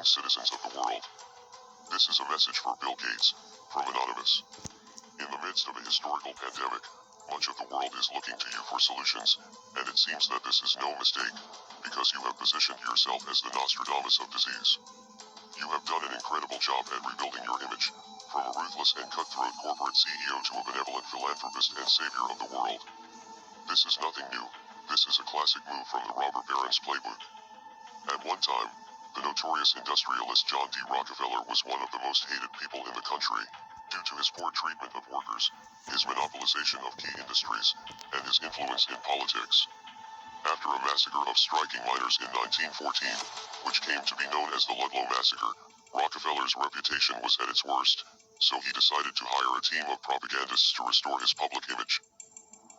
citizens of the world. This is a message for Bill Gates, from Anonimus. In the midst of a historical pandemic, much of the world is looking to you for solutions, and it seems that this is no mistake, because you have positioned yourself as the Nostradamus of disease. You have done an incredible job at rebuilding your image, from a ruthless and cutthroat corporate CEO to a benevolent philanthropist and savior of the world. This is nothing new. This is a classic move from the robber baron's playbook. At one time, the notorious industrialist John D. Rockefeller was one of the most hated people in the country, due to his poor treatment of workers, his monopolization of key industries, and his influence in politics. After a massacre of striking miners in 1914, which came to be known as the Ludlow Massacre, Rockefeller's reputation was at its worst, so he decided to hire a team of propagandists to restore his public image.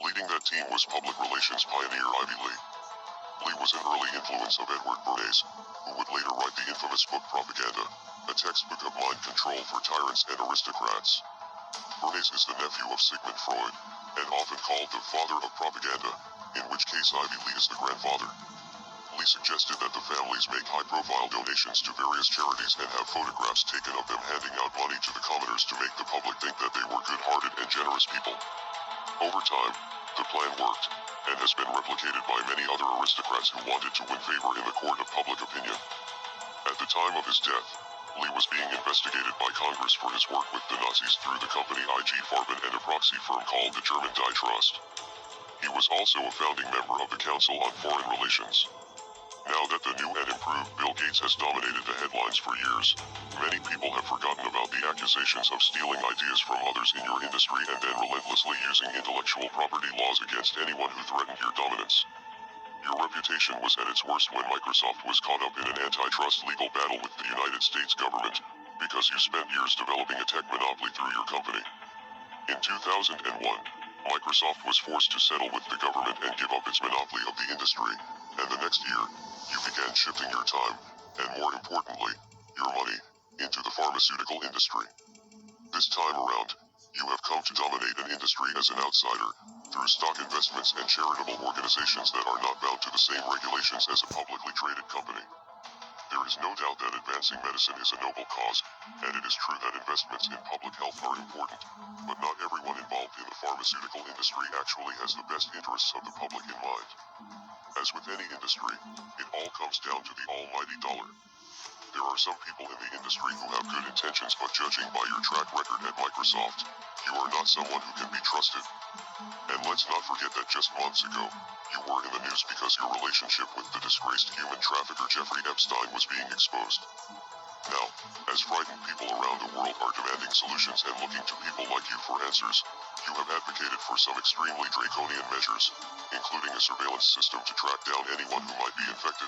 Leading that team was public relations pioneer Ivy Lee. Lee was an early influence of Edward Bernays, who would later write the infamous book Propaganda, a textbook of mind control for tyrants and aristocrats. Bernays is the nephew of Sigmund Freud, and often called the father of propaganda, in which case Ivy Lee is the grandfather. Lee suggested that the families make high-profile donations to various charities and have photographs taken of them handing out money to the commoners to make the public think that they were good-hearted and generous people. Over time, the plan worked, and has been replicated by many other aristocrats who wanted to win favor in the court of public opinion. At the time of his death, Lee was being investigated by Congress for his work with the Nazis through the company IG Farben and a proxy firm called the German Die Trust. He was also a founding member of the Council on Foreign Relations. Now that the new and improved Bill Gates has dominated the headlines for years, many people have forgotten about the accusations of stealing ideas from others in your industry and then relentlessly using intellectual property laws against anyone who threatened your dominance. Your reputation was at its worst when Microsoft was caught up in an antitrust legal battle with the United States government, because you spent years developing a tech monopoly through your company. In 2001, Microsoft was forced to settle with the government and give up its monopoly of the industry, and the next year, you began shifting your time, and more importantly, your money, into the pharmaceutical industry. This time around, you have come to dominate an industry as an outsider, through stock investments and charitable organizations that are not bound to the same regulations as a publicly traded company. There is no doubt that advancing medicine is a noble cause, and it is true that investments in public health are important, but not everyone involved in the pharmaceutical industry actually has the best interests of the public in mind. As with any industry, it all comes down to the almighty dollar. There are some people in the industry who have good intentions, but judging by your track record at Microsoft, you are not someone who can be trusted. And let's not forget that just months ago, you were in the news because your relationship with the disgraced human trafficker Jeffrey Epstein was being exposed. Now, as frightened people around the world are demanding solutions and looking to people like you for answers, you have advocated for some extremely draconian measures, including a surveillance system to track down anyone who might be infected.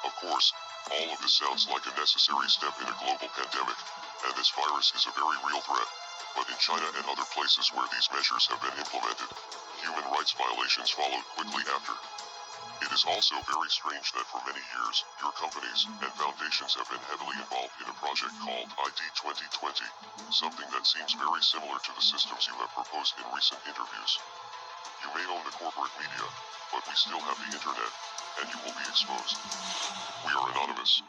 Of course, all of this sounds like a necessary step in a global pandemic, and this virus is a very real threat, but in China and other places where these measures have been implemented, human rights violations followed quickly after. It is also very strange that for many years, your companies and foundations have been heavily involved in a project called ID 2020, something that seems very similar to the systems you have proposed in recent interviews. You may own the corporate media, but we still have the internet, and you will be exposed. We are Anonymous.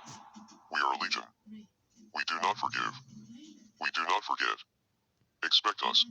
We are Legion. We do not forgive. We do not forget. Expect us.